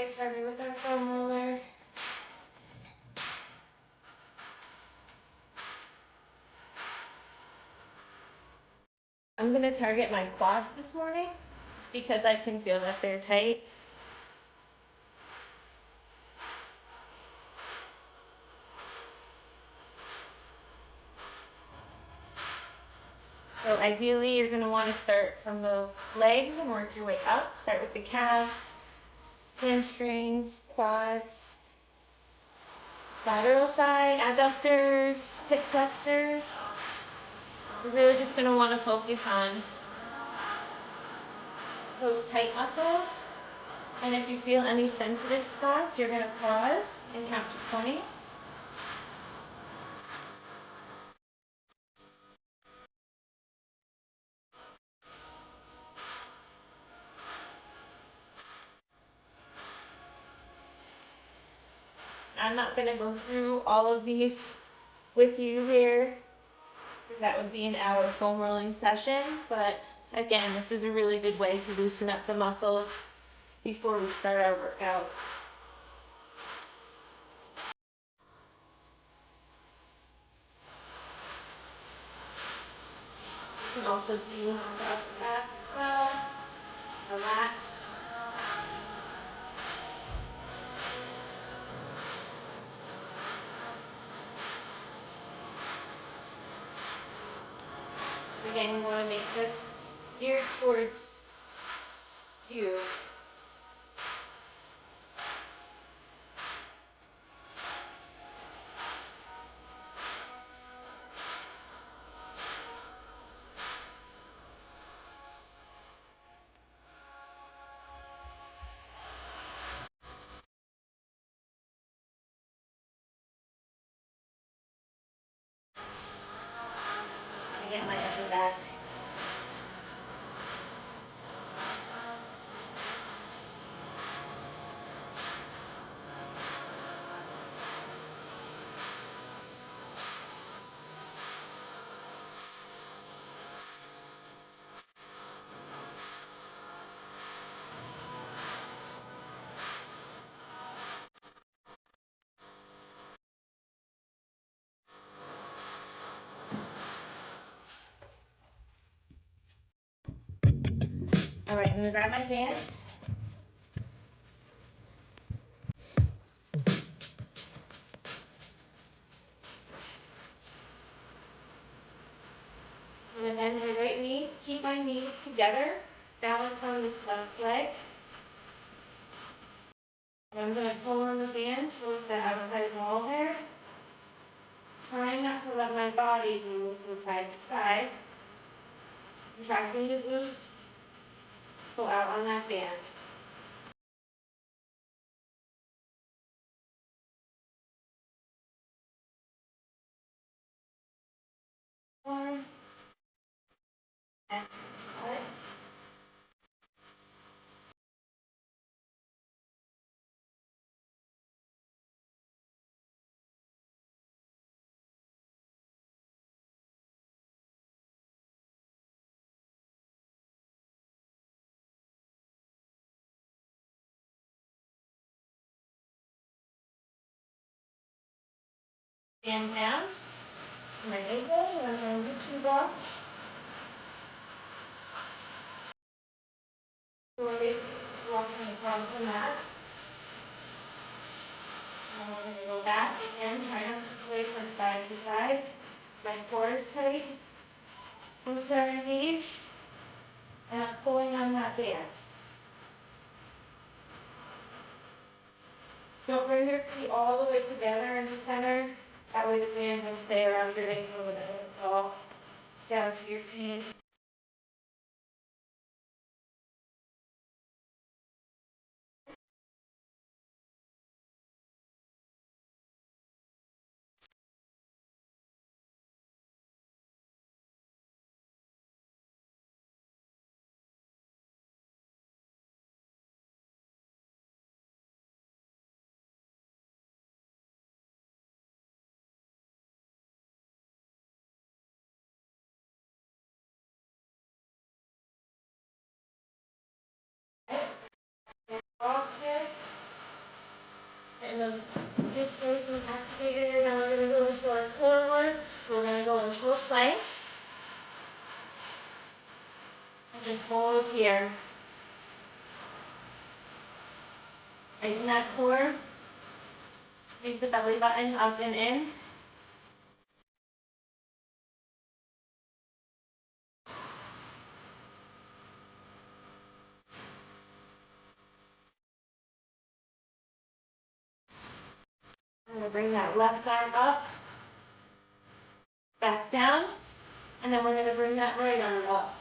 get started with our foam roller. I'm going to target my quads this morning. It's because I can feel that they're tight. So ideally, you're going to want to start from the legs and work your way up. Start with the calves, hamstrings, quads, lateral side, adductors, hip flexors. You're really just going to want to focus on those tight muscles. And if you feel any sensitive spots, you're going to pause and count to 20. I'm not going to go through all of these with you here. That would be an hour foam rolling session, but again, this is a really good way to loosen up the muscles before we start our workout. You can also see across the back as well. Relax. Again, you want to make this geared towards you. I get my upper back. All right, I'm going to grab my band. And then my right knee, keep my knees together, balance on this left leg. And I'm going to pull on the band towards the outside wall there. Trying not to let my body move from side to side. Contracting the glutes, pull out on that band. One, and switch legs. Stand down. My ankle, and I'm going to reach off. So we're basically just walking across the mat. And we're going to go back again, try not to sway from side to side. My core is tight. Glutes are engaged. And I'm pulling on that band. Don't bring your feet all the way together in the center. That way the band will stay around your ankle and it will fall down to your feet. Just hold here. Tighten that core. Squeeze the belly button up and in. I'm going to bring that left arm up, back down, and then we're going to bring that right arm up.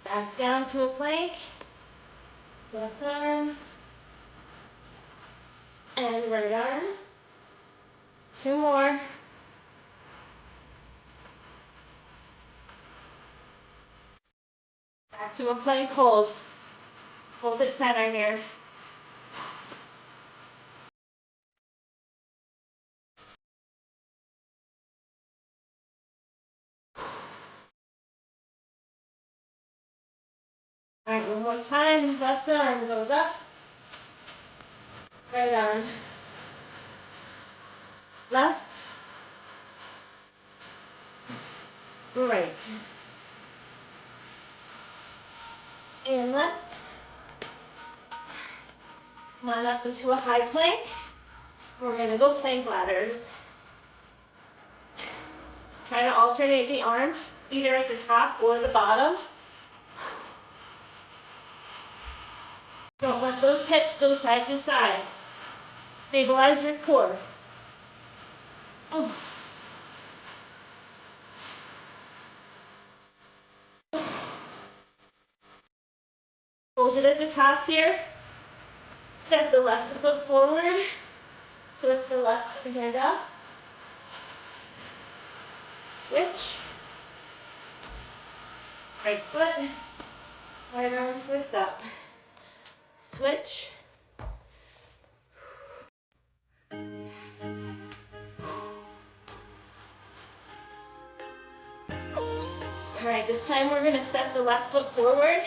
Back down to a plank, left arm, and right arm. 2 more. Back to a plank hold. Hold it center here. All right, one more time. Left arm goes up. Right arm. Left. Right. And left. Come on up into a high plank. We're going to go plank ladders. Try to alternate the arms, either at the top or the bottom. Don't let those hips go side to side. Stabilize your core. Hold it at the top here. Step the left foot forward. Twist the left hand up. Switch. Right foot. Right arm twist up. Switch. Alright, this time we're going to step the left foot forward.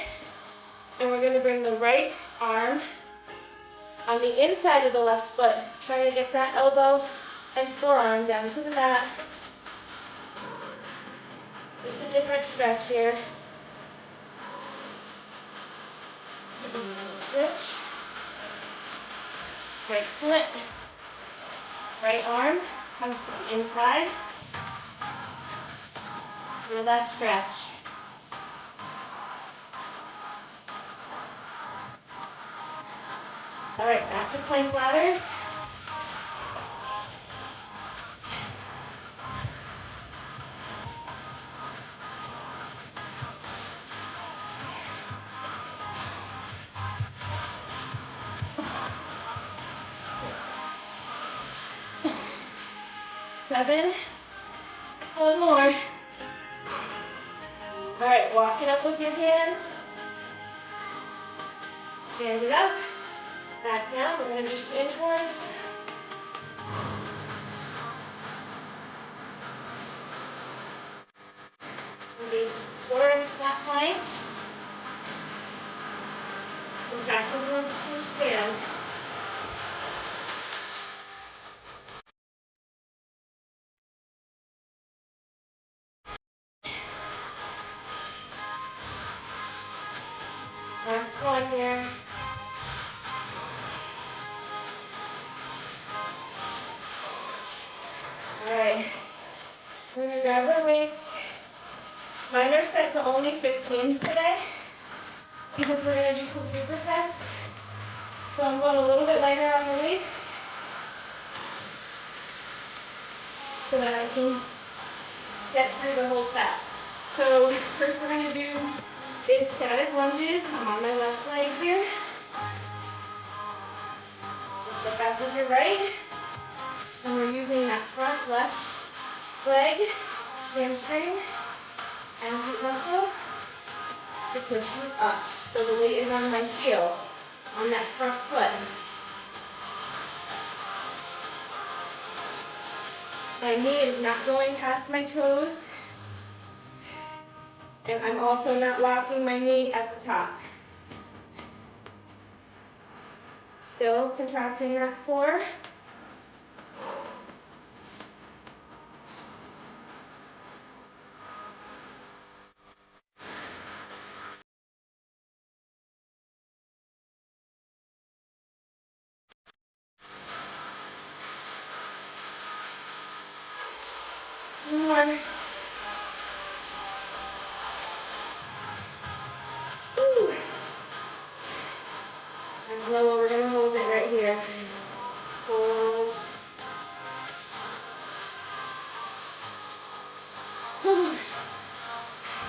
And we're going to bring the right arm on the inside of the left foot. Try to get that elbow and forearm down to the mat. Just a different stretch here. Switch. Right foot. Right arm comes to the inside. Feel that stretch. All right, back to plank ladders. Seven. One more. All right, walk it up with your hands. Stand it up. Back down. We're going to do some inchworms. Engage core into that plank. Contract the glutes to stand. Last one here. All right. We're going to grab our weights. Mine are set to only 15s today because we're going to do some supersets. So I'm going a little bit lighter on the weights so that I can get through the whole set. So first we're going to do is static lunges. I'm on my left leg here. Step back with your right. And we're using that front left leg, hamstring, and glute muscle to push you up. So the weight is on my heel, on that front foot. My knee is not going past my toes. And I'm also not locking my knee at the top. Still contracting that core.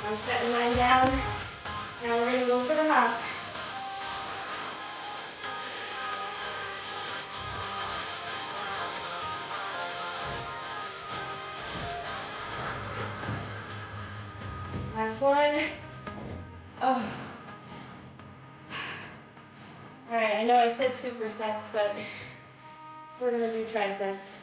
I'm setting mine down. Now we're gonna go for the hop. Last one. Oh. All right, I know I said supersets, but we're gonna do trisets.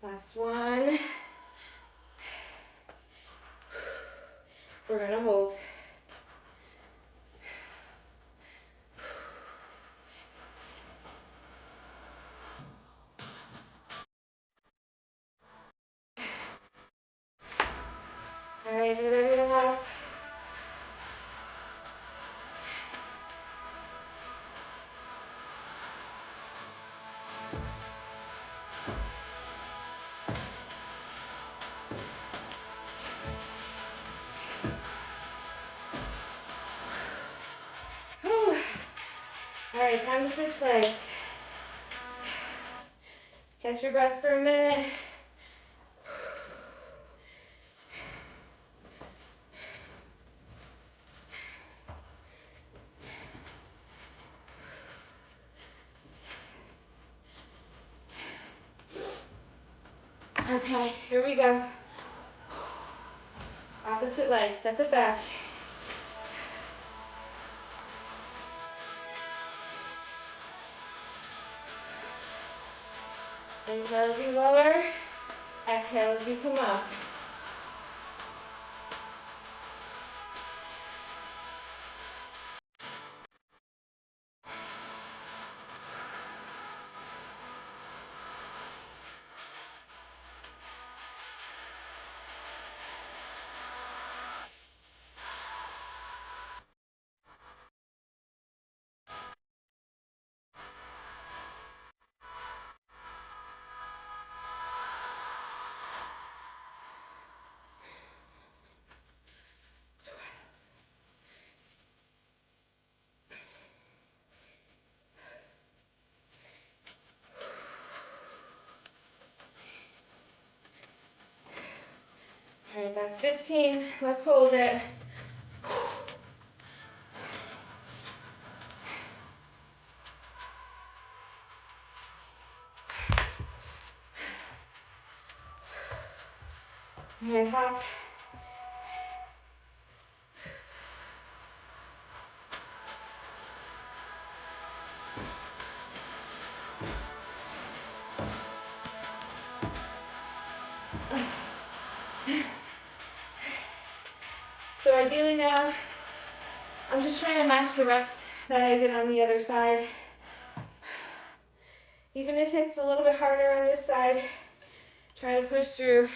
Last one. We're gonna hold. All right, you ready to hop? Whew. All right, time to switch legs. Catch your breath for a minute. Okay, here we go. Opposite leg, step it back. Inhale as you lower, exhale as you come up. All right, that's 15. Let's hold it. All right, hop. So ideally now, I'm just trying to match the reps that I did on the other side. Even if it's a little bit harder on this side, try to push through.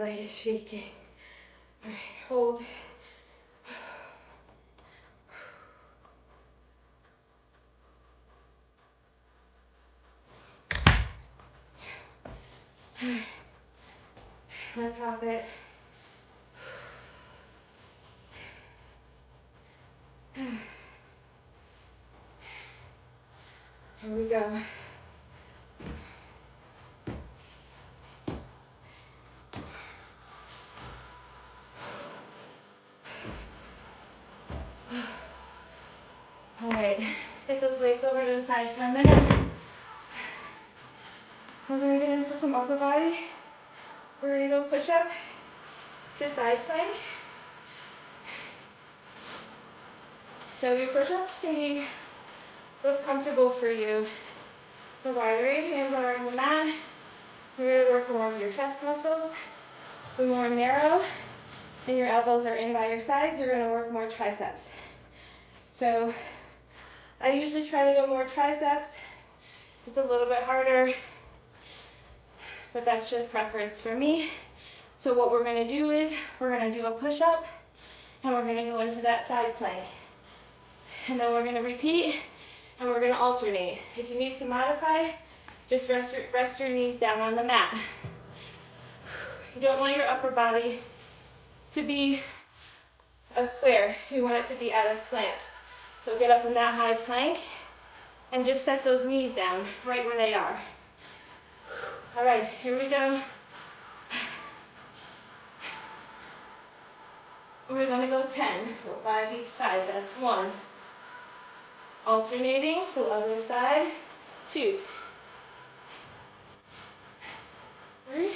leg is shaking. All right, hold. All right. Let's hop it. Here we go. All right, let's get those weights over to the side for a minute. We're gonna get into some upper body. We're gonna go push up to side plank. So your push-ups can be what's comfortable for you. The wider your hands are on the mat, you're gonna work more of your chest muscles. The more narrow and your elbows are in by your sides, you're gonna work more triceps. So I usually try to go more triceps. It's a little bit harder, but that's just preference for me. So what we're gonna do is we're gonna do a push-up and we're gonna go into that side plank. And then we're gonna repeat and we're gonna alternate. If you need to modify, just rest your knees down on the mat. You don't want your upper body to be a square. You want it to be at a slant. So get up in that high plank and just set those knees down right where they are. All right, here we go. We're gonna go 10, so 5 each side, that's 1. Alternating, so other side, 2. 3.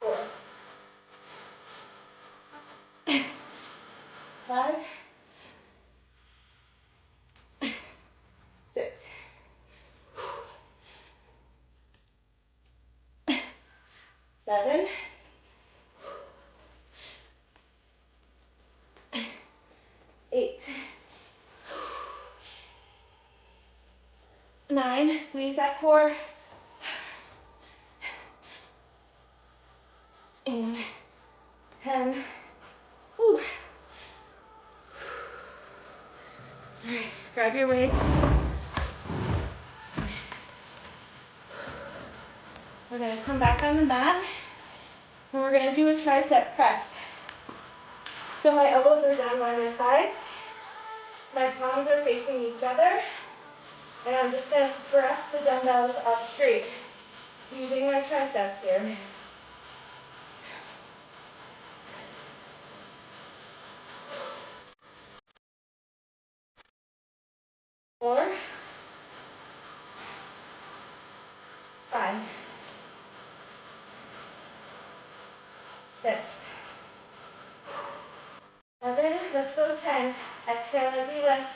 4. 5. 6. 7. 8. 9, squeeze that core. And 10. Whew. All right, grab your weights. We're gonna come back on the mat and we're gonna do a tricep press. So my elbows are down by my sides. My palms are facing each other. And I'm just gonna press the dumbbells up straight using my triceps here. 4. 5. 6. 7. Let's go 10. Exhale as you lift.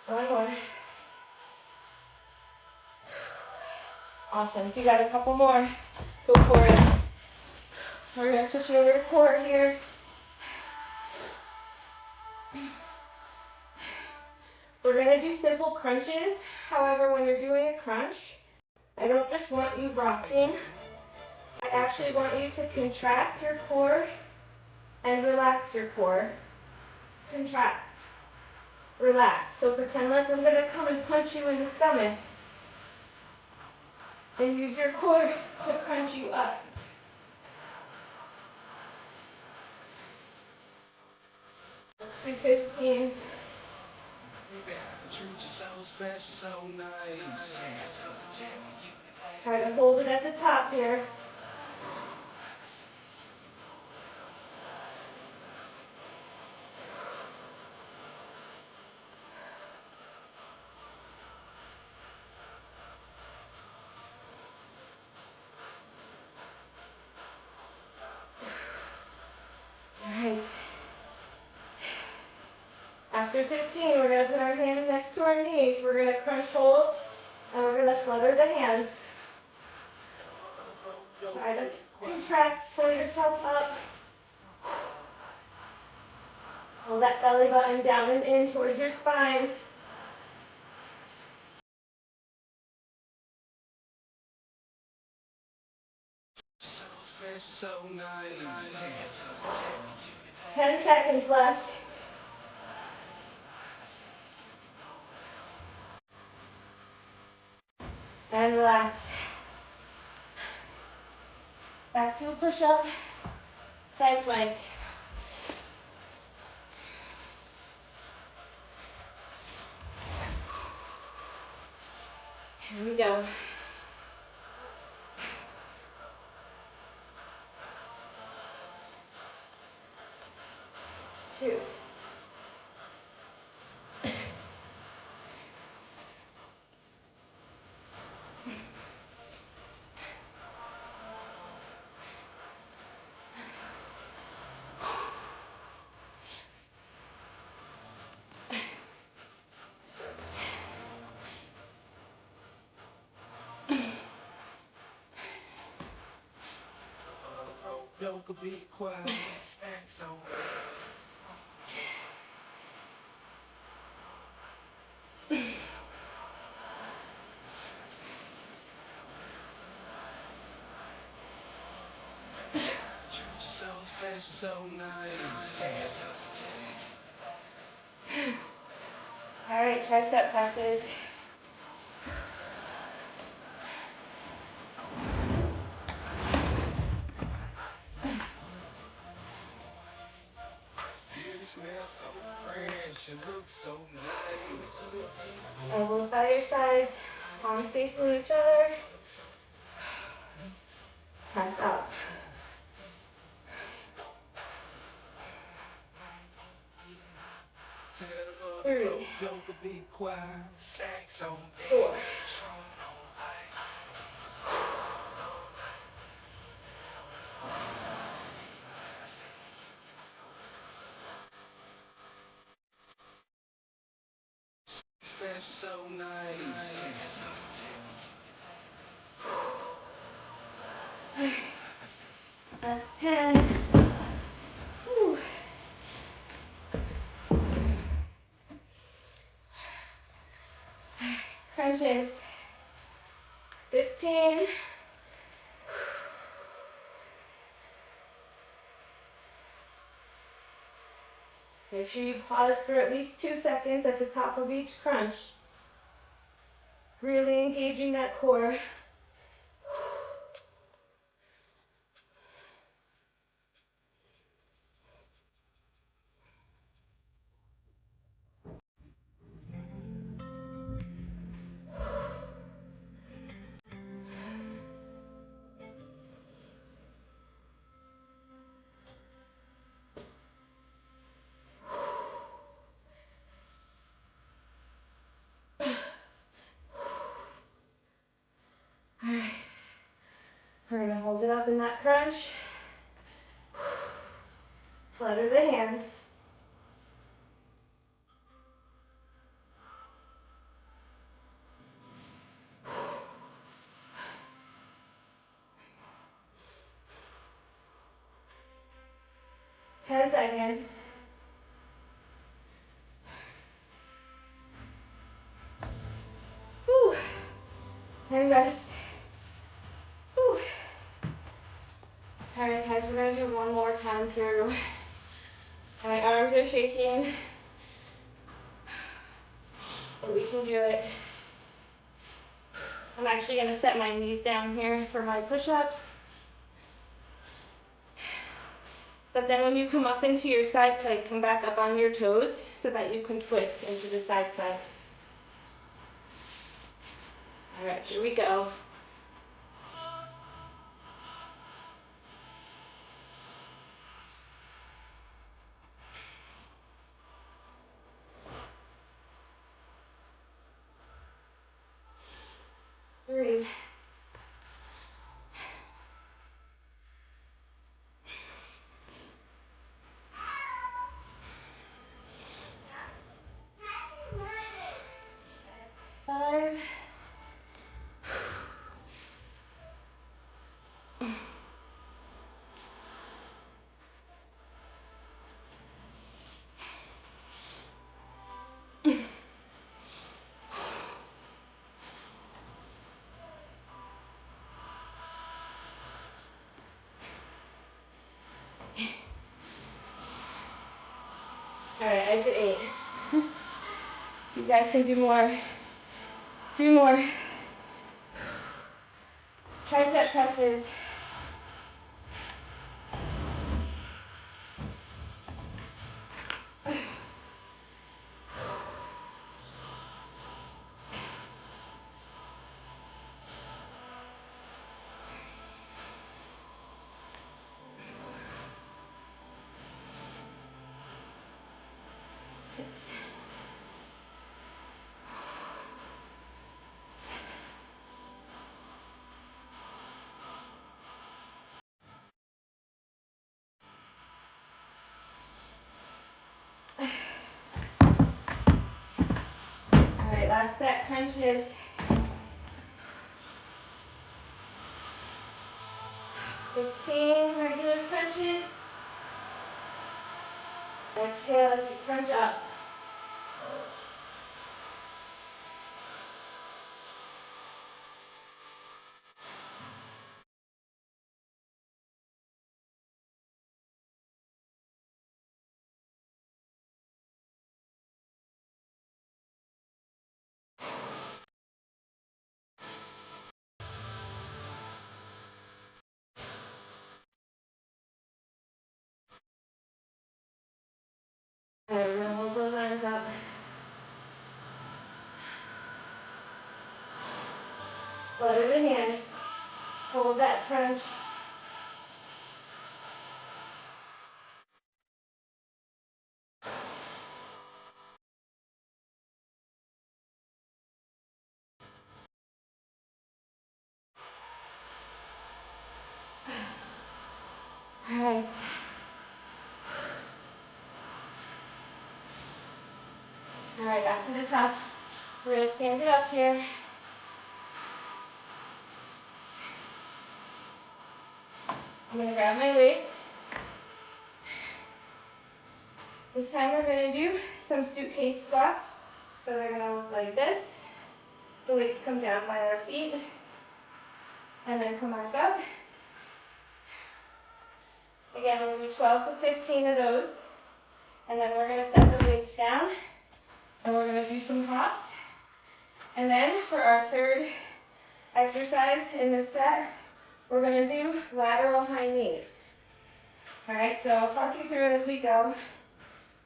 One more. Awesome. If you got a couple more, go for it. We're going to switch over to core here. We're going to do simple crunches. However, when you're doing a crunch, I don't just want you rocking. I actually want you to contract your core and relax your core. Contract. Relax. So pretend like I'm going to come and punch you in the stomach. And use your core to crunch you up. Let's do 15. Try to hold it at the top here. Alright. After 15, we're going to put our hands next to our knees. We're going to crunch hold, and we're going to flutter the hands. Try to contract, pull yourself up. Hold that belly button down and in towards your spine. 10 seconds left. And relax. Back to a push-up, side plank. Here we go. 2. All right, tricep presses. Elbows by your sides, palms facing each other. Hands up. 3, 4. That's 10. Whew. Crunches. 15. Make sure you pause for at least 2 seconds at the top of each crunch. Really engaging that core. All right. We're gonna hold it up in that crunch. Flutter the hands. Ten seconds. Whew. And rest. Whew. All right, guys, we're gonna do one more time through. My arms are shaking, but we can do it. I'm actually gonna set my knees down here for my push-ups. But then when you come up into your side plank, come back up on your toes so that you can twist into the side plank. All right, here we go. Three. 5. All right, I did 8. You guys can do more. Do more. Tricep presses. All right, last set, crunches. 15 regular crunches. Exhale as you crunch up. All right, we're gonna hold those arms up. Flutter the hands. Hold that crunch. All right. All right, back to the top. We're gonna stand it up here. I'm gonna grab my weights. This time we're gonna do some suitcase squats. So they're gonna look like this. The weights come down by our feet and then come back up. Again, we'll do 12 to 15 of those. And then we're gonna set the weights down and we're gonna do some hops. And then for our third exercise in this set, we're gonna do lateral high knees. All right, so I'll talk you through it as we go.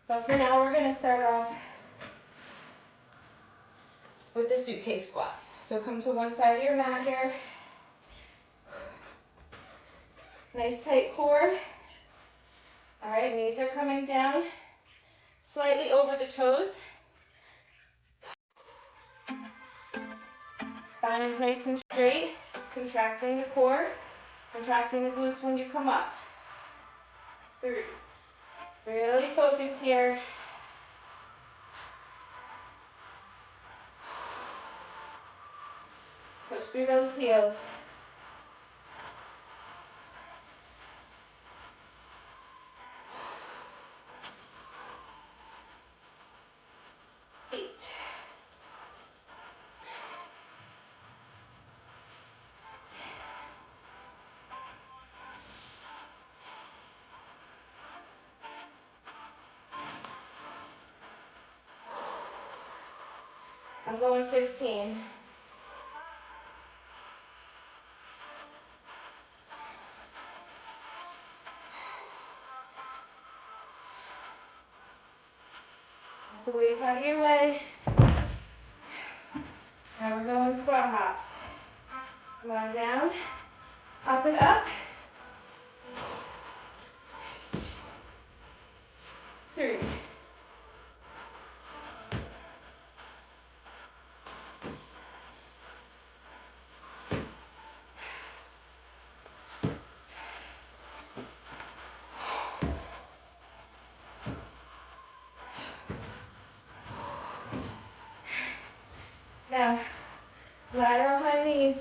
But for now, we're gonna start off with the suitcase squats. So come to one side of your mat here. Nice tight core. All right, knees are coming down slightly over the toes. Spine is nice and straight, contracting the core, contracting the glutes when you come up. 3. Really focus here. Push through those heels. 8. I'm going 15. Get the weights out of your way. Now we're going squat hops. Come on down, up and up. 3. Now, lateral high knees.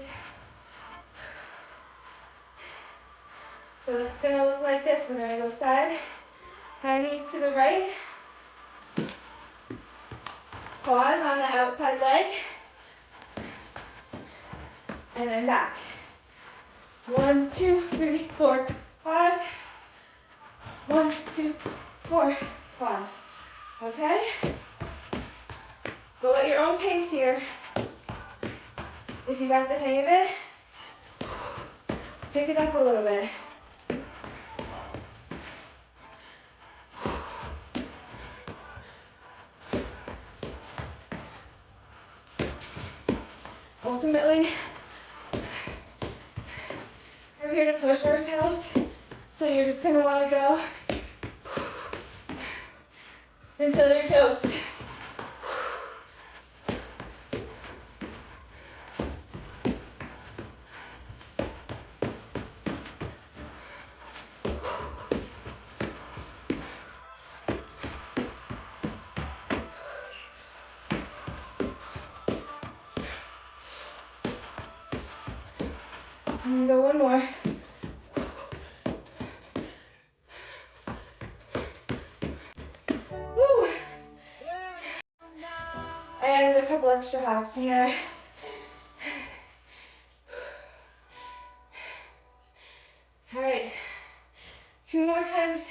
So this is going to look like this. We're going to go side, high knees to the right. Pause on the outside leg. And then back. 1, 2, 3, 4. Pause. 1, 2, 4. Pause. Okay? Go at your own pace here. If you got the hang of it, pick it up a little bit. Ultimately, we're here to push ourselves, so you're just gonna wanna go until you're toast. I'm gonna go one more. Woo! I added a couple extra hops in there. All right, 2 more times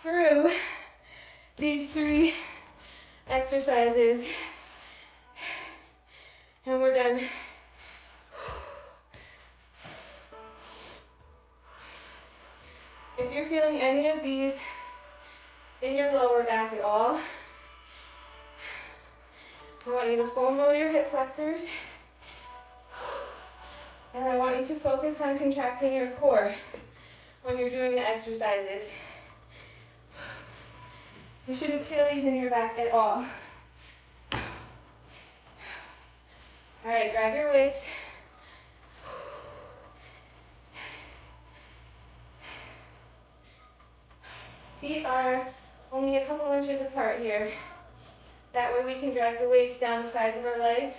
through these 3 exercises, and we're done. If you're feeling any of these in your lower back at all, I want you to foam roll your hip flexors, and I want you to focus on contracting your core when you're doing the exercises. You shouldn't feel these in your back at all. All right, grab your weights. Feet are only a couple inches apart here. That way we can drag the weights down the sides of our legs.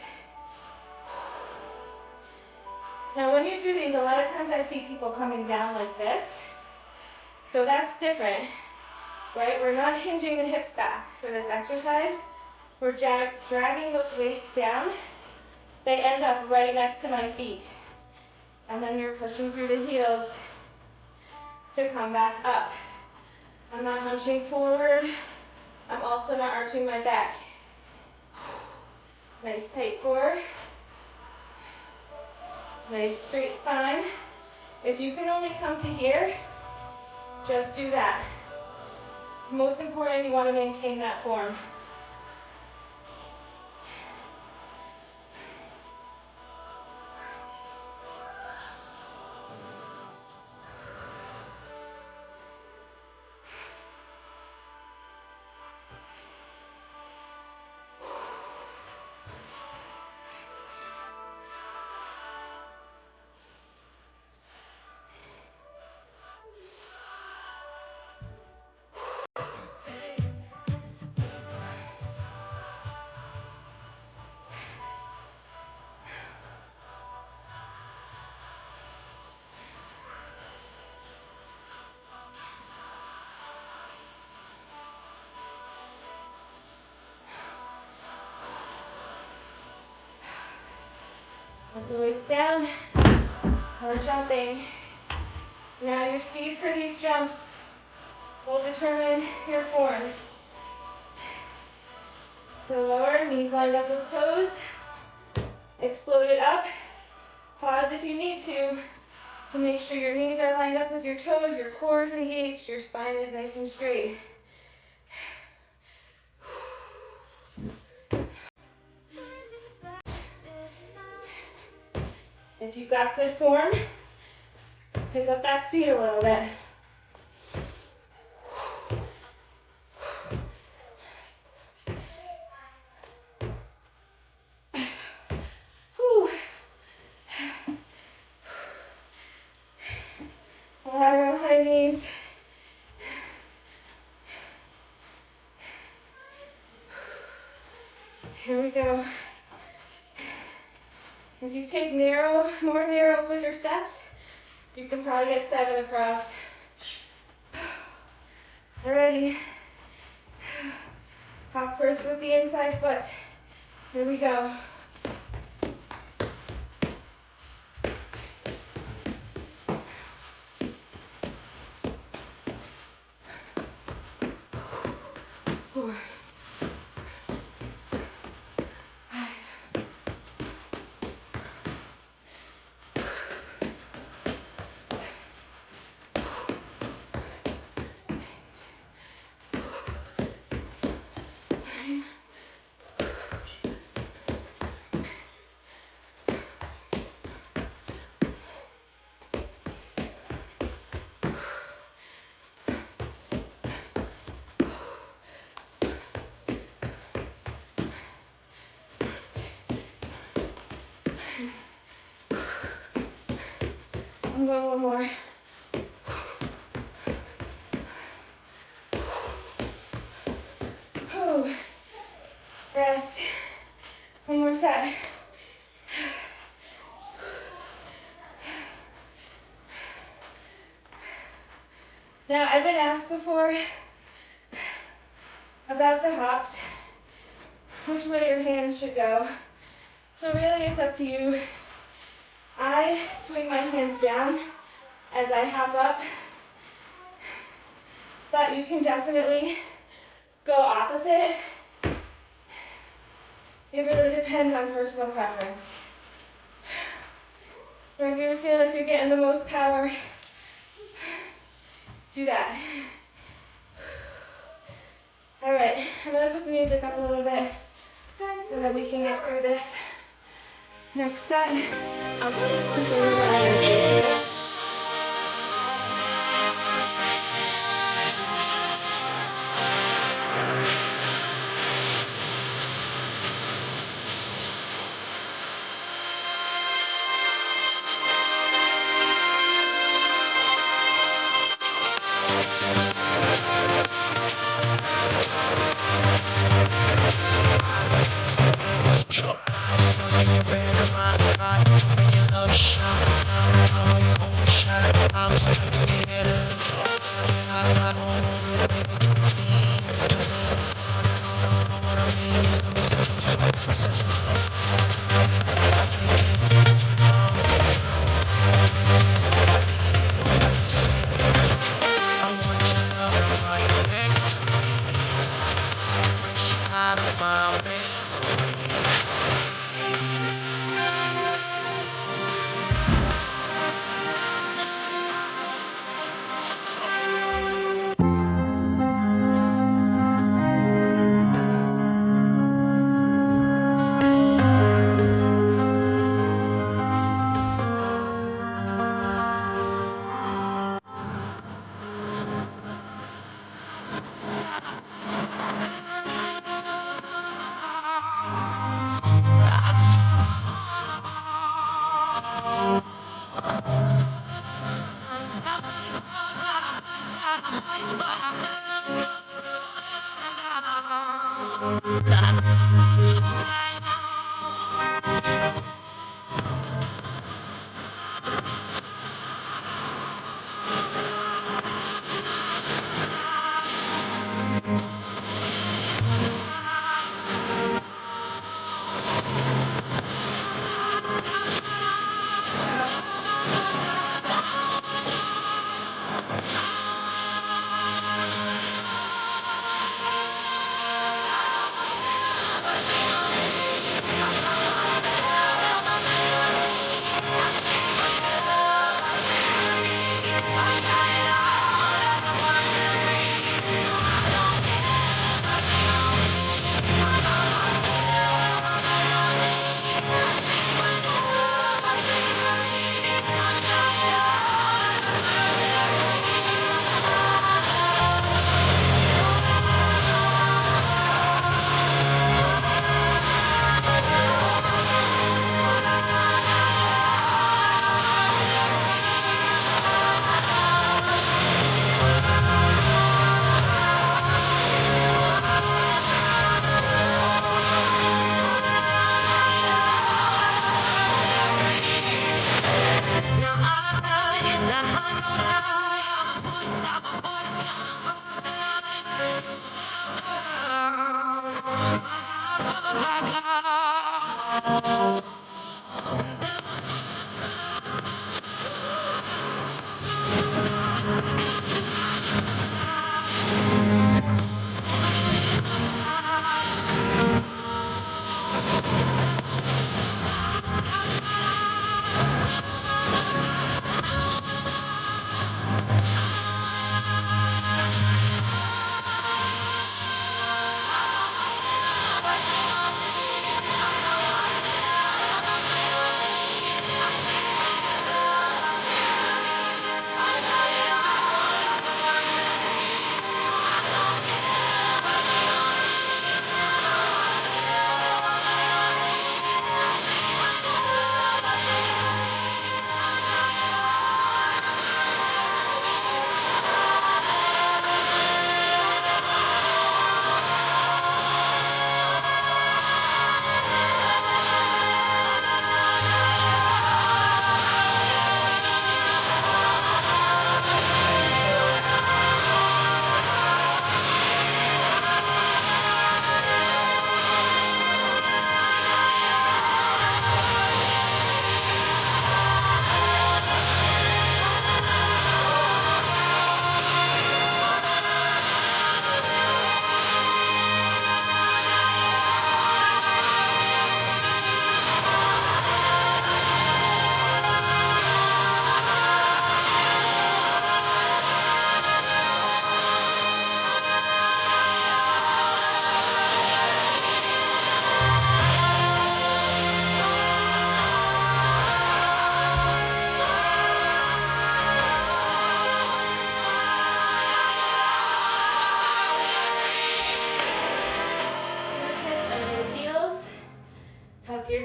Now when you do these, a lot of times I see people coming down like this. So that's different, right? We're not hinging the hips back for this exercise. We're dragging those weights down. They end up right next to my feet. And then you're pushing through the heels to come back up. I'm not hunching forward. I'm also not arching my back. Nice tight core. Nice straight spine. If you can only come to here, just do that. Most important, you want to maintain that form. Let the weights down. We're jumping. Now your speed for these jumps will determine your form. So lower, knees lined up with toes. Explode it up. Pause if you need to make sure your knees are lined up with your toes, your core is engaged, your spine is nice and straight. If you've got good form, pick up that speed a little bit. Whew. Lateral high knees. Here we go. If you take more narrow with your steps, you can probably get 7 across. Ready? Hop first with the inside foot. Here we go. Four. I'm going one more. Whew. Rest. One more set. Now, I've been asked before about the hops, which way your hands should go. So really, it's up to you. I swing my hands down as I hop up, but you can definitely go opposite. It really depends on personal preference. If you feel like you're getting the most power, do that. All right, I'm gonna put the music up a little bit so that we can get through this next set. I'm putting more energy.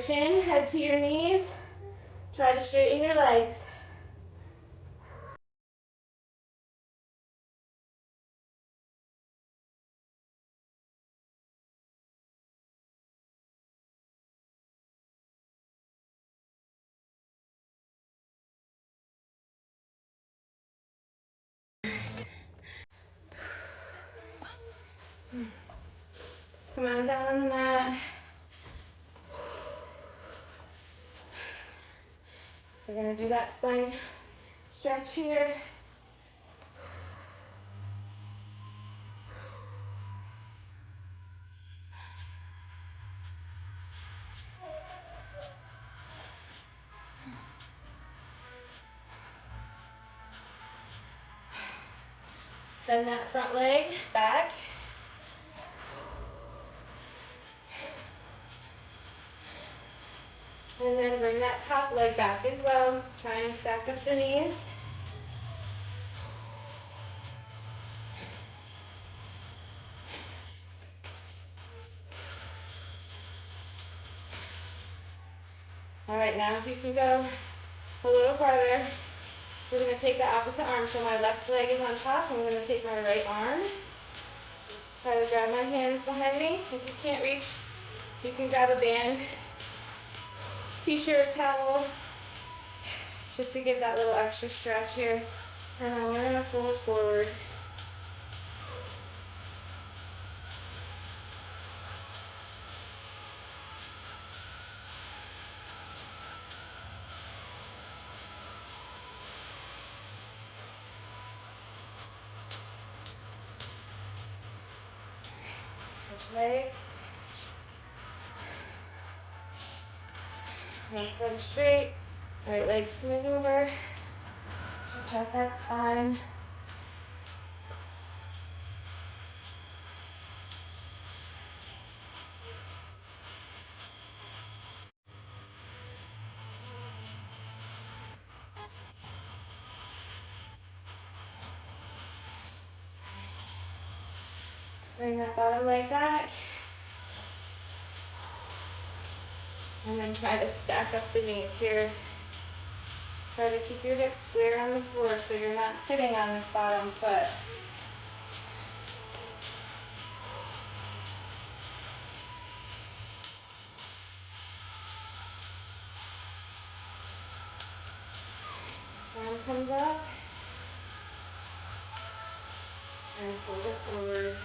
chin, head to your knees. Try to straighten your legs. Come on down on the mat. We're gonna do that spine stretch here. Bend that front leg back. And then bring that top leg back as well. Try and stack up the knees. All right, now if you can go a little farther, we're gonna take the opposite arm. So my left leg is on top. I'm gonna take my right arm. Try to grab my hands behind me. If you can't reach, you can grab a band, t-shirt, towel, just to give that little extra stretch here. And then we're gonna fold forward. Switch legs. Left leg straight, right leg's coming over. Stretch out that spine. Bring that bottom leg back. And then try to stack up the knees here. Try to keep your hips square on the floor so you're not sitting on this bottom foot. Arm comes up. And fold it forward.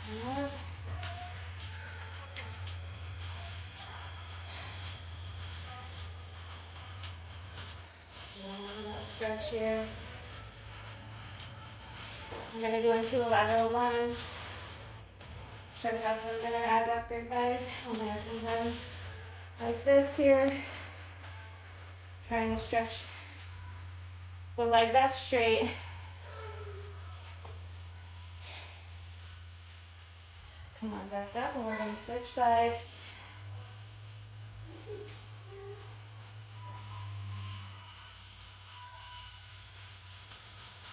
And up. That stretch here. I'm going to go into a lateral lunge. Stretch out those inner adductor thighs. I'm going to do them like this here. Trying to stretch the leg that's straight. Come on back up, and we're going to switch sides.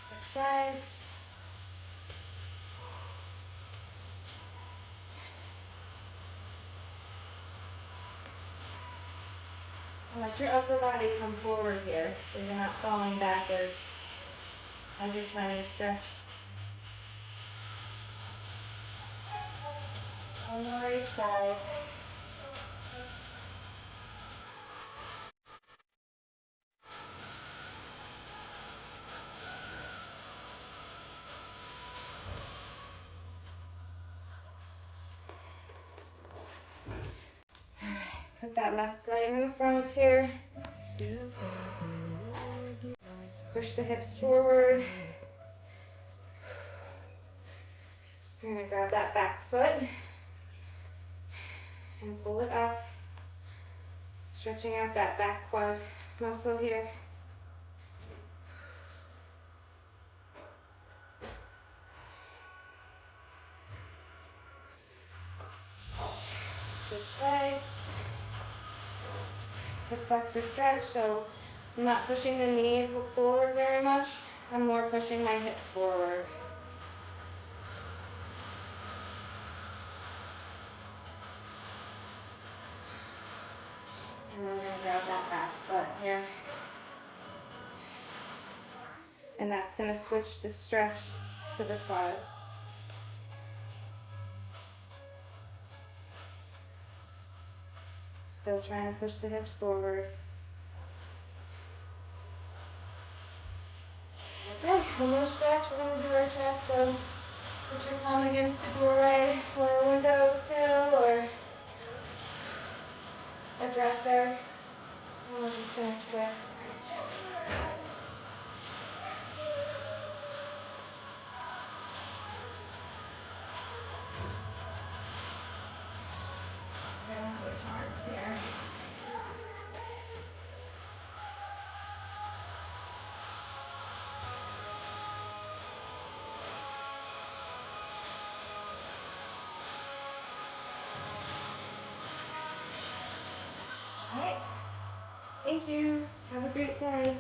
Switch sides. And let your upper body come forward here so you're not falling backwards as you're trying to stretch. One more each side. Put that left leg in the front here. Push the hips forward. You're going to grab that back foot and pull it up, stretching out that back quad muscle here. Switch legs. The flexor stretch, so I'm not pushing the knee forward very much. I'm more pushing my hips forward. And then I'm going to grab that back foot here. And that's going to switch the stretch to the quads. Still trying to push the hips forward. Okay, one more stretch. We're going to do our chest. So put your palm against the doorway or a windowsill or a dresser. And we're just going to twist. We're going to switch arms here. All right. Thank you. Have a great day.